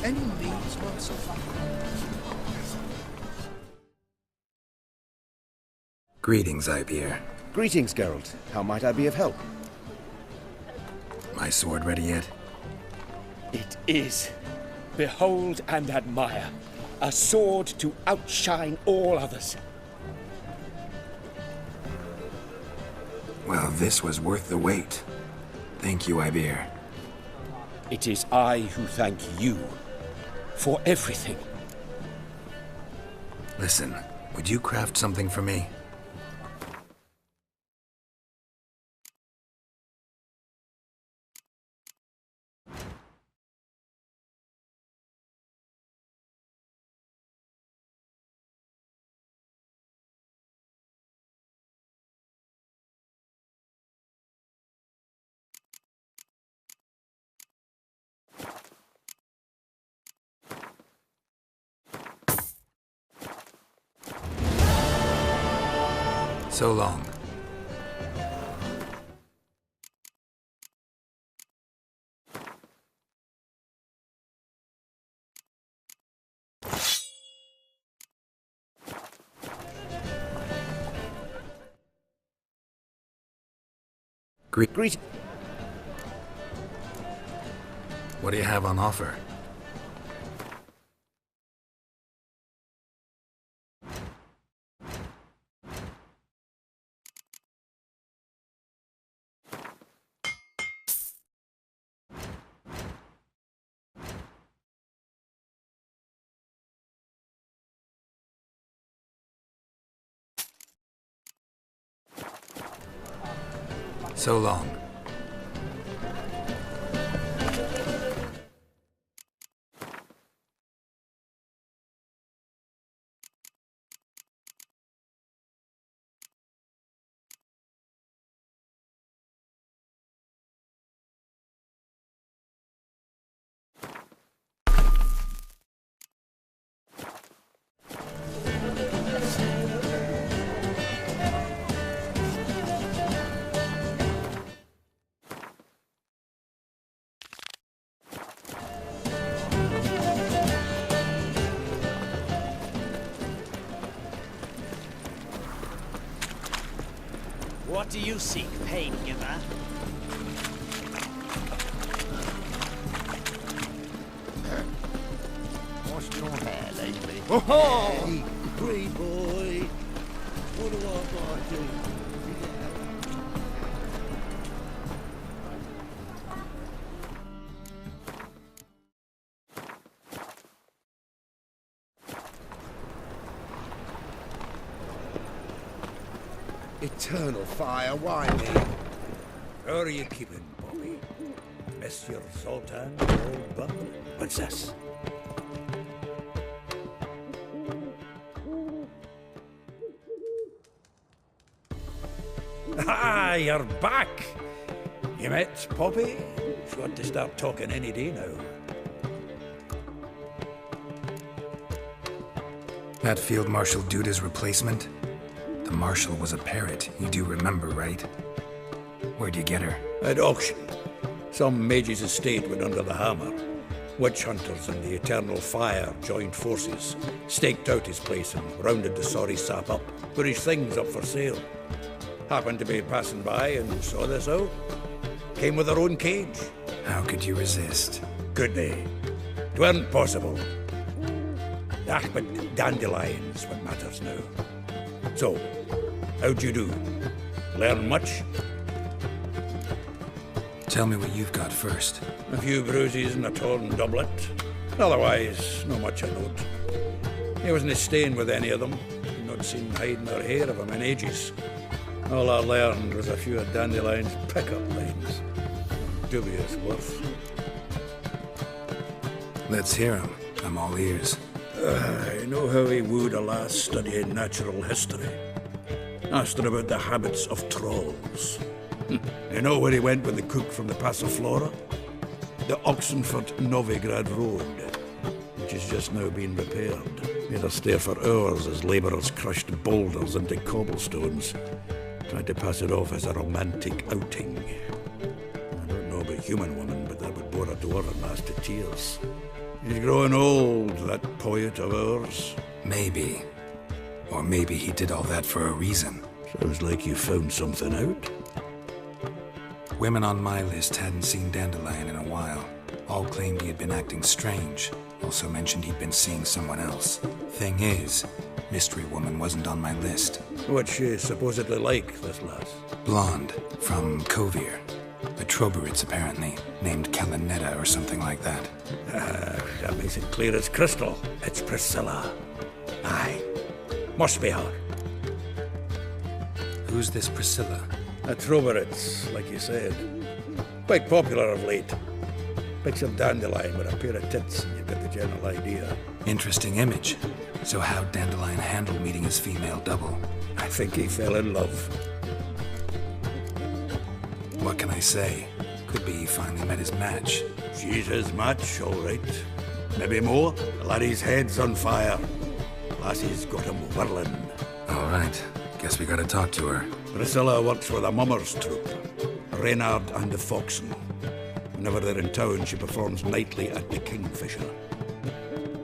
Any needs, master? Greetings, Ibeer. Greetings, Geralt. How might I be of help? My sword ready yet? It is. Behold and admire. A sword to outshine all others. Well, this was worth the wait. Thank you, Ibeer. It is I who thank you for everything. Listen, would you craft something for me? So long. Greet. What do you have on offer? So long. What do you seek, pain giver? Washed your hair lately? Oh, hey, great boy. What do I do? Eternal fire, why me? How are you keeping, Bobby? Monsieur Sultan, old buck? What's this? Ah, you're back! You met Poppy? She's got to start talking any day now. That Field Marshal Duda's replacement? The Marshal was a parrot, you do remember, right? Where'd you get her? At auction. Some mage's estate went under the hammer. Witch hunters and the Eternal Fire joined forces, staked out his place and rounded the sorry sap up, put his things up for sale. Happened to be passing by and saw this out. Came with her own cage. How could you resist? Could they? 'Tweren't possible. Ah, but dandelions what matters now. So, how'd you do? Learn much? Tell me what you've got first. A few bruises and a torn doublet. Otherwise, not much I note. He wasn't staying with any of them. Not seen hide nor hair of him in ages. All I learned was a few of Dandelion's pick-up lines. Dubious worth. Let's hear him. I'm all ears. I know how he wooed a lass studying natural history. Asked her about the habits of trolls. You know where he went with the cook from the Passiflora? The Oxenford-Novigrad Road, which is just now being repaired. Made us stare for hours as labourers crushed boulders into cobblestones, tried to pass it off as a romantic outing. I don't know about human women, but that would bore a dwarven lass to tears. He's growing old, that poet of ours. Maybe. Or maybe he did all that for a reason. Sounds like you found something out. Women on my list hadn't seen Dandelion in a while. All claimed he had been acting strange. Also mentioned he'd been seeing someone else. Thing is, Mystery Woman wasn't on my list. What's she supposedly like, this lass? Blonde, from Kovir. The Troberits, apparently. Named Kalanetta or something like that. That makes it clear as crystal. It's Priscilla. Aye. Must be her. Who's this Priscilla? A Troberits, like you said. Quite popular of late. Picture Dandelion with a pair of tits, and you've got the general idea. Interesting image. So how'd Dandelion handle meeting his female double? I think he fell in love. What can I say? Could be he finally met his match. She's his match, all right. Maybe more. The laddie's head's on fire. Lassie's got him whirling. All right. Guess we gotta talk to her. Priscilla works with a mummers troupe, Reynard and the Foxen. Whenever they're in town, she performs nightly at the Kingfisher.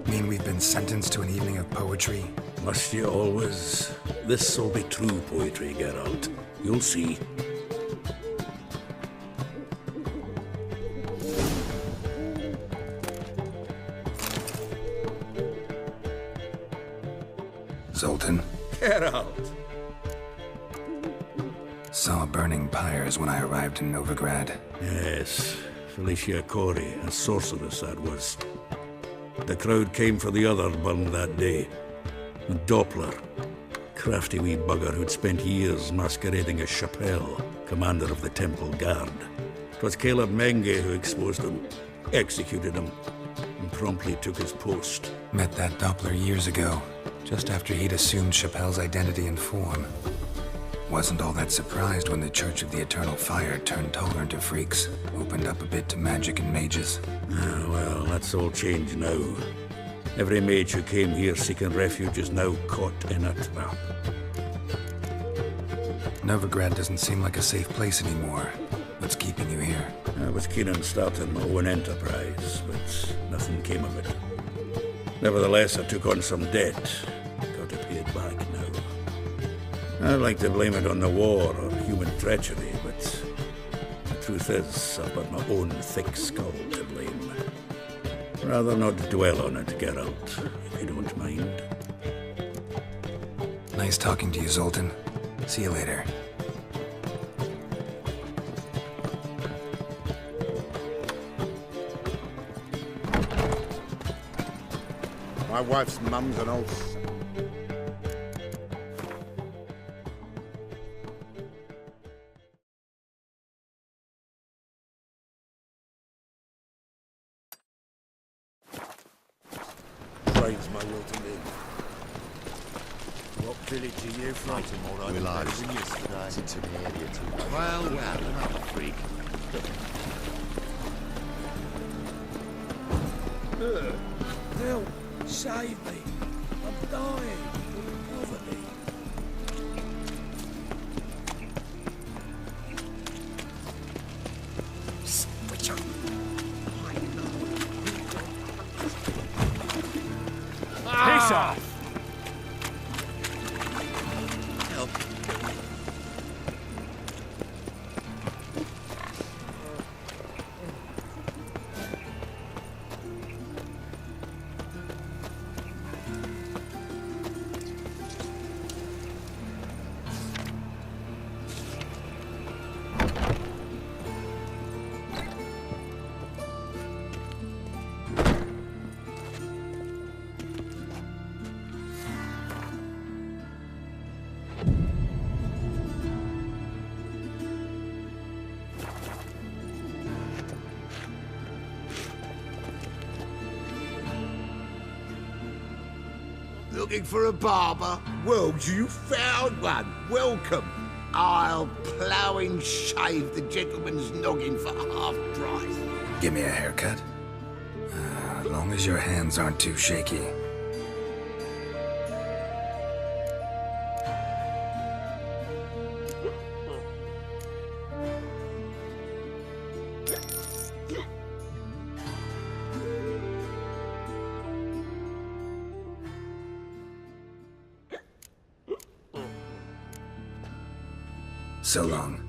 Mean we've been sentenced to an evening of poetry? Must you always? This'll be true poetry, Geralt. You'll see. Zoltan? Geralt! Saw burning pyres when I arrived in Novigrad. Yes, Felicia Corey, a sorceress that was. The crowd came for the other burned that day. A Doppler, crafty wee bugger who'd spent years masquerading as Chappelle, commander of the Temple Guard. 'Twas Caleb Menge who exposed him, executed him, and promptly took his post. Met that Doppler years ago, just after he'd assumed Chappelle's identity and form. Wasn't all that surprised when the Church of the Eternal Fire turned tolerant to freaks, opened up a bit to magic and mages. Ah, well, that's all changed now. Every mage who came here seeking refuge is now caught in a trap. Novigrad doesn't seem like a safe place anymore. What's keeping you here? I was keen on starting my own enterprise, but nothing came of it. Nevertheless, I took on some debt. Got to pay it back now. I'd like to blame it on the war or human treachery, but the truth is, I've got my own thick skull to blame. Rather not dwell on it, Geralt, if you don't mind. Nice talking to you, Zoltan. See you later. My wife's mum's an old... Trains my will to live. What village are you from? Will I was yesterday. It's an area too. Well, another freak. Help! Save me! I'm dying of poverty. Switch on. Piss off! Help! Looking for a barber? Well, you found one. Welcome. I'll plough shave the gentleman's noggin for half price. Give me a haircut? As long as your hands aren't too shaky. So long.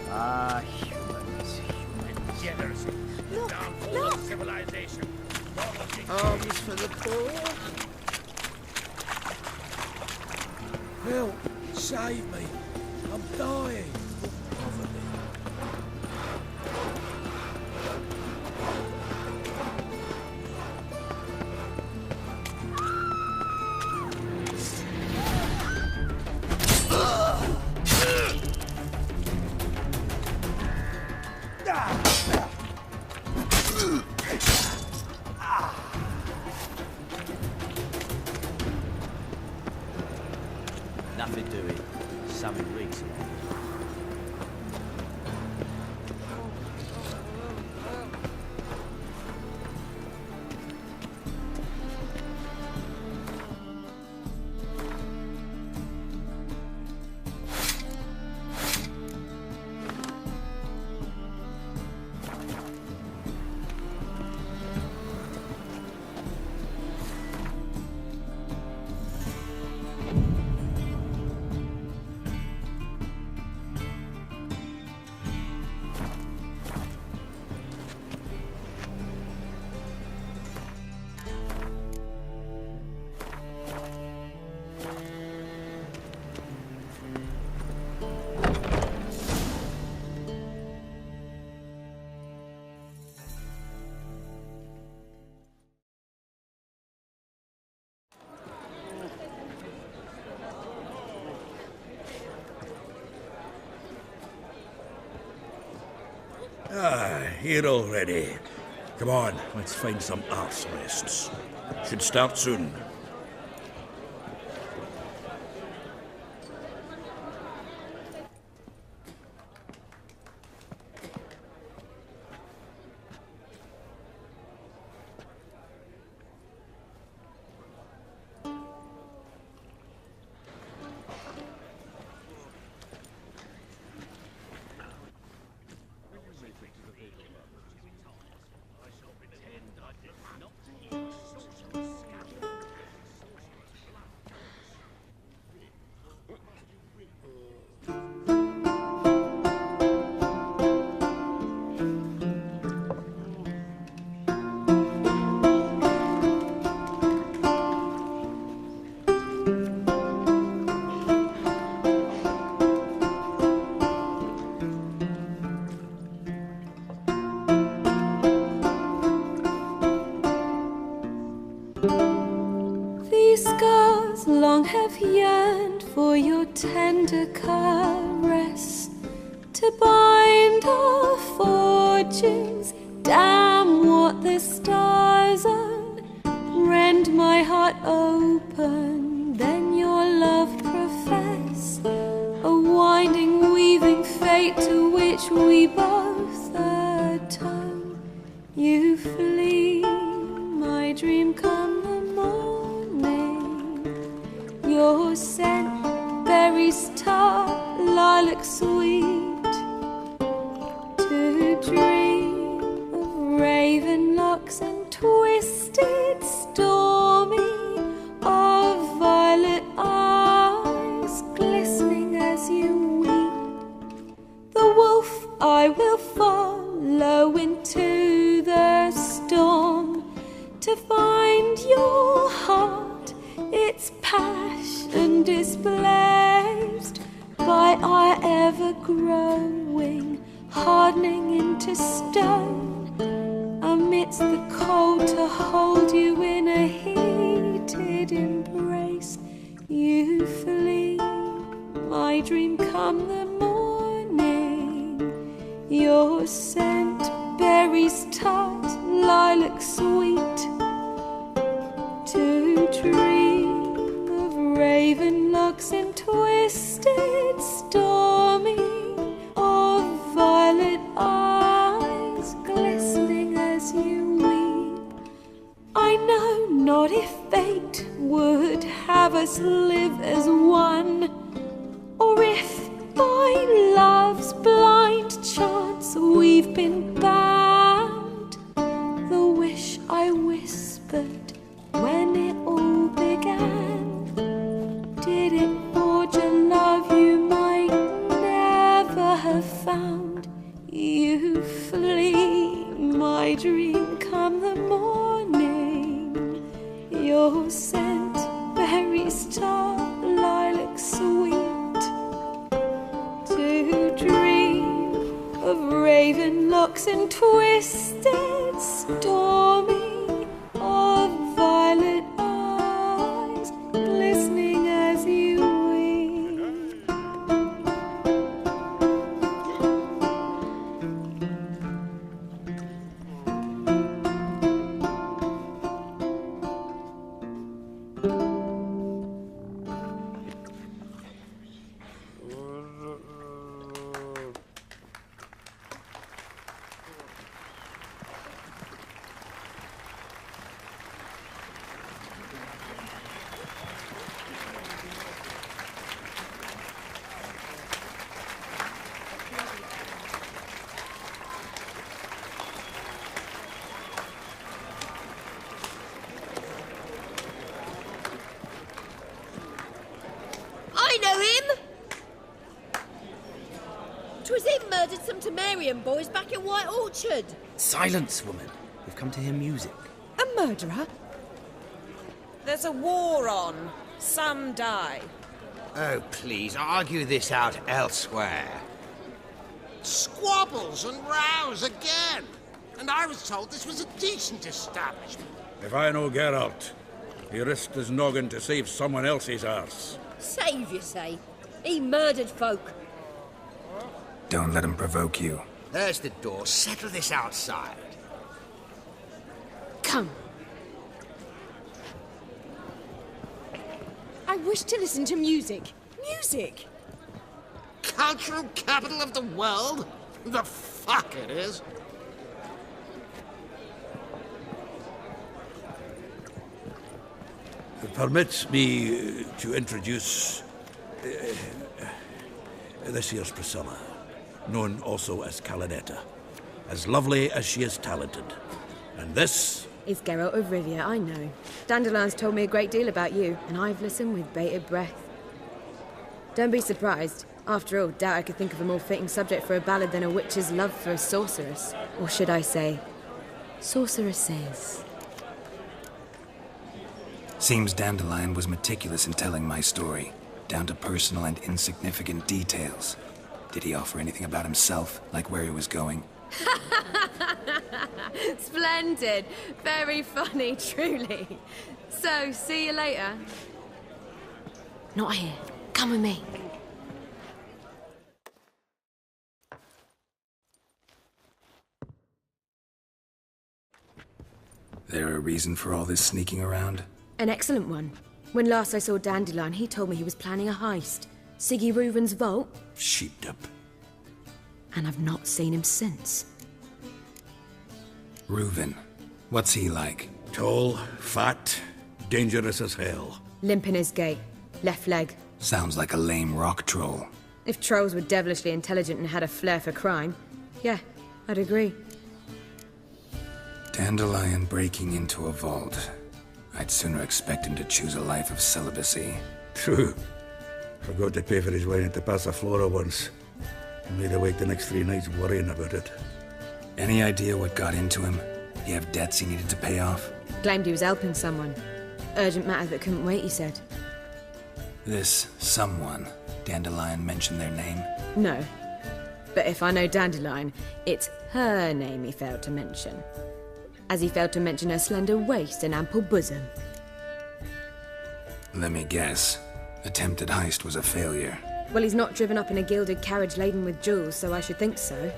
Ah, humans. Degeneracy. Downfall of civilization. Arms for the poor. Help! Save me! I'm dying of poverty. Nothing doing. Something reeks around. Here already. Come on, let's find some arse rests. Should start soon. These scars long have yearned for your tender caress, to bind our fortunes. Damn what the stars own. Rend my heart open, then your love profess, a winding, weaving fate to which we both atone. You flee, my dream come the morning. Your scent, berries tart, lilac sweet, to dream of raven locks and twisted stormy, of violet eyes glistening as you weep. The wolf I will follow into the storm, to find your heart, its passion displaced by our ever-growing, hardening into stone, amidst the cold to hold you in a heated embrace. You flee, my dream come the morning. Your scent, berries tart, lilac sweet, to dream of raven locks and twisted stormy, of violet eyes glistening as you weep. I know not if fate would have us live as one, or if by love's blind we've been bound. The wish I whispered when it all began. Did it forge a love you might never have found? You flee, my dream, come the morning. Your scent, berry star, lilac sweet. To dream of raven locks and twisted stormy, of violet eyes glistening as you weep. I know him! 'Twas him murdered some Temerian boys back in White Orchard. Silence, woman. We've come to hear music. A murderer? There's a war on. Some die. Oh, please, argue this out elsewhere. Squabbles and rows again. And I was told this was a decent establishment. If I know Geralt, he risked his noggin to save someone else's arse. Save, you say? He murdered folk. Don't let him provoke you. There's the door. Settle this outside. Come. I wish to listen to music. Music! Cultural capital of the world? The fuck it is. Permits me to introduce this here's Priscilla, known also as Calinetta, as lovely as she is talented. And this is Geralt of Rivia, I know. Dandelion's told me a great deal about you, and I've listened with bated breath. Don't be surprised. After all, doubt I could think of a more fitting subject for a ballad than a witch's love for a sorceress. Or should I say, sorceresses. Seems Dandelion was meticulous in telling my story, down to personal and insignificant details. Did he offer anything about himself, like where he was going? Splendid. Very funny, truly. So, see you later. Not here. Come with me. There a reason for all this sneaking around? An excellent one. When last I saw Dandelion, he told me he was planning a heist. Siggy Reuven's vault. sheepdip. And I've not seen him since. Reuven. What's he like? Tall, fat, dangerous as hell. Limp in his gait. Left leg. Sounds like a lame rock troll. If trolls were devilishly intelligent and had a flair for crime, yeah, I'd agree. Dandelion breaking into a vault. I'd sooner expect him to choose a life of celibacy. True. Forgot to pay for his wine at the Passaflora once. Made awake the next 3 nights worrying about it. Any idea what got into him? He have debts he needed to pay off? Claimed he was helping someone. Urgent matter that couldn't wait, he said. This someone, Dandelion mentioned their name? No. But if I know Dandelion, it's her name he failed to mention. As he failed to mention her slender waist and ample bosom. Let me guess. Attempted heist was a failure. Well, he's not driven up in a gilded carriage laden with jewels, so I should think so.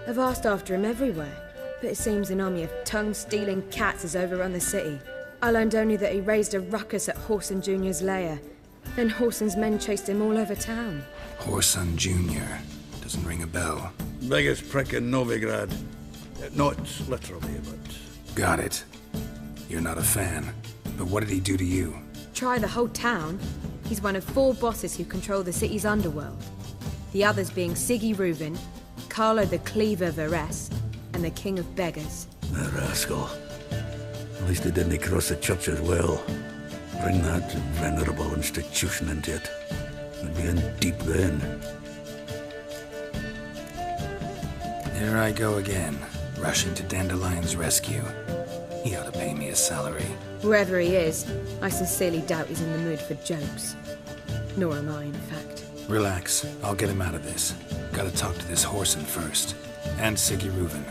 I've asked after him everywhere, but it seems an army of tongue-stealing cats has overrun the city. I learned only that he raised a ruckus at Whoreson Jr.'s lair. Then Whoreson's men chased him all over town. Whoreson Jr. Doesn't ring a bell. Biggest prick in Novigrad. Not literally, but... Got it. You're not a fan. But what did he do to you? Try the whole town. He's one of 4 bosses who control the city's underworld. The others being Siggy Reuven, Carlo the Cleaver Varese, and the King of Beggars. A rascal. At least he didn't cross the church as well. Bring that venerable institution into it. We'd be in deep then. Here I go again, rushing to Dandelion's rescue. He ought to pay me a salary. Whoever he is, I sincerely doubt he's in the mood for jokes. Nor am I, in fact. Relax, I'll get him out of this. Gotta talk to this Whoreson first. And Siggy Reuven.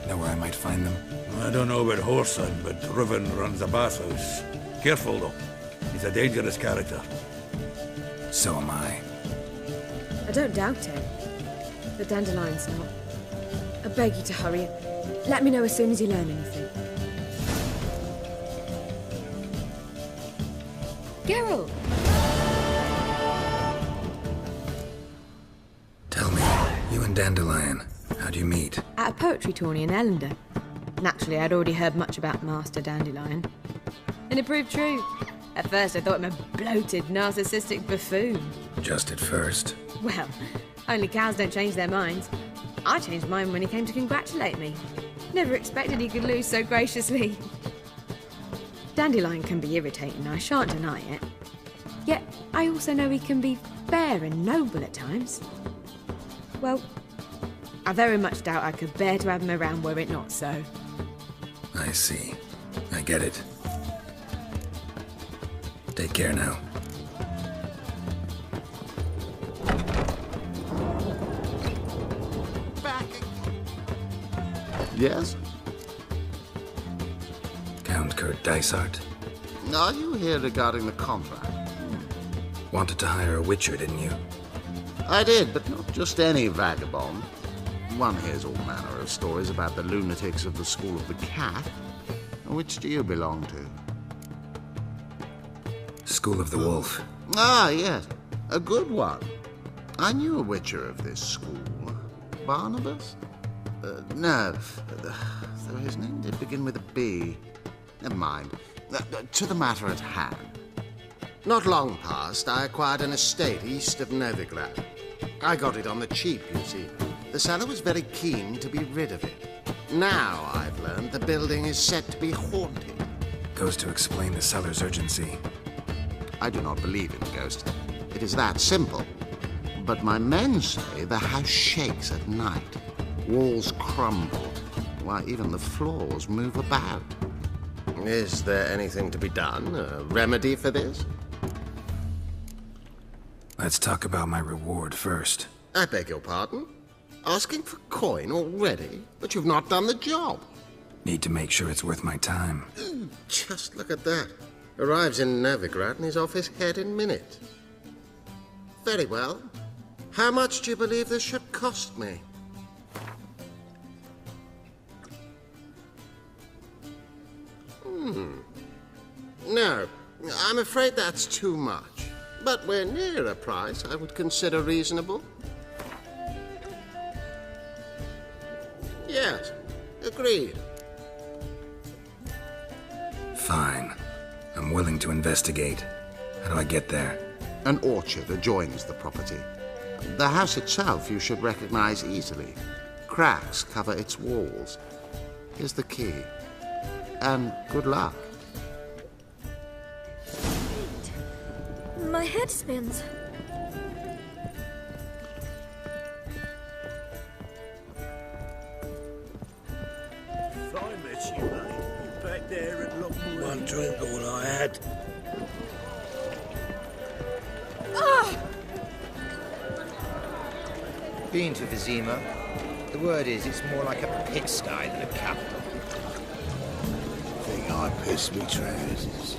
Know where I might find them? I don't know about Whoreson, but Reuven runs a bathhouse. Careful, though. He's a dangerous character. So am I. I don't doubt it. But Dandelion's not. I beg you to hurry. Let me know as soon as you learn anything. Geralt! Tell me, you and Dandelion, how'd you meet? At a poetry tourney in Ellender. Naturally, I'd already heard much about Master Dandelion. And it proved true. At first, I thought him a bloated, narcissistic buffoon. Just at first. Well, only cows don't change their minds. I changed mine when he came to congratulate me. Never expected he could lose so graciously. Dandelion can be irritating, I shan't deny it. Yet, I also know he can be fair and noble at times. Well, I very much doubt I could bear to have him around were it not so. I see. I get it. Take care now. Yes? Count Kurt Dysart? Are you here regarding the contract? Wanted to hire a witcher, didn't you? I did, but not just any vagabond. One hears all manner of stories about the lunatics of the School of the Cat. Which do you belong to? School of the Wolf. Ah, yes. A good one. I knew a witcher of this school. Barnabas? No. Though his name did begin with a B. Never mind. To the matter at hand. Not long past, I acquired an estate east of Novigrad. I got it on the cheap, you see. The seller was very keen to be rid of it. Now, I've learned the building is said to be haunted. Goes to explain the seller's urgency. I do not believe in ghosts. It is that simple. But my men say the house shakes at night. Walls crumble. Why, even the floors move about. Is there anything to be done? A remedy for this? Let's talk about my reward first. I beg your pardon? Asking for coin already? But you've not done the job. Need to make sure it's worth my time. Just look at that. Arrives in Novigrad and is off his head in minutes. Very well. How much do you believe this should cost me? No, I'm afraid that's too much. But we're near a price I would consider reasonable. Yes, agreed. Fine. I'm willing to investigate. How do I get there? An orchard adjoins the property. The house itself you should recognize easily. Cracks cover its walls. Here's the key. And good luck. My head spins. If I met you, mate, back there at Lockwood. One drink, all I had. Been to Vizima. The word is, it's more like a pigsty than a capital. Think I pissed me trousers.